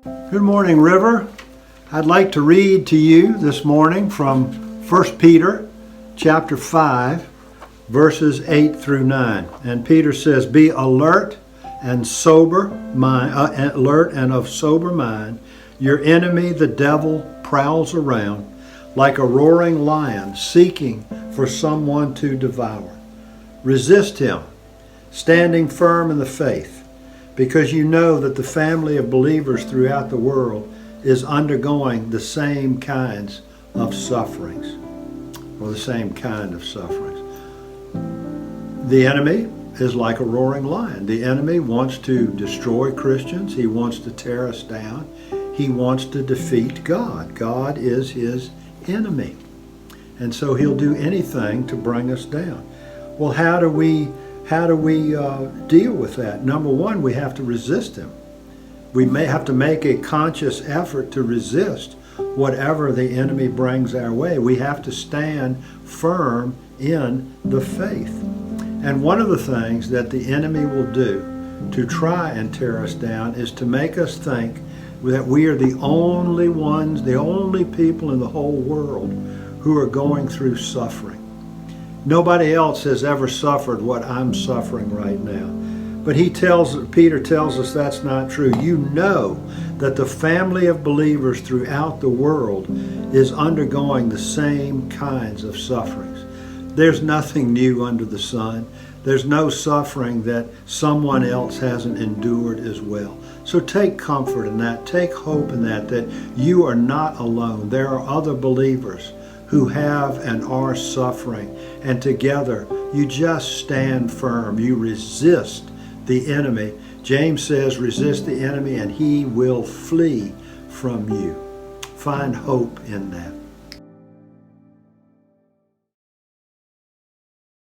Good morning, River. I'd like to read to you this morning from 1 Peter chapter 5, verses 8 through 9. And Peter says, "Be alert and alert and of sober mind. Your enemy, the devil, prowls around like a roaring lion, seeking for someone to devour. Resist him, standing firm in the faith, because you know that the family of believers throughout the world is undergoing the same kinds of sufferings, or the same kind of sufferings." The enemy is like a roaring lion. The enemy wants to destroy Christians. He wants to tear us down. He wants to defeat God. God is his enemy. And so he'll do anything to bring us down. Well, how do we deal with that? Number one, we have to resist him. We may have to make a conscious effort to resist whatever the enemy brings our way. We have to stand firm in the faith. And one of the things that the enemy will do to try and tear us down is to make us think that we are the only ones, the only people in the whole world who are going through suffering. Nobody else has ever suffered what I'm suffering right now. But Peter tells us that's not true. You know that the family of believers throughout the world is undergoing the same kinds of sufferings. There's nothing new under the sun. There's no suffering that someone else hasn't endured as well. So take comfort in that. Take hope in that you are not alone. There are other believers who have and are suffering. And together, you just stand firm. You resist the enemy. James says, resist the enemy and he will flee from you. Find hope in that.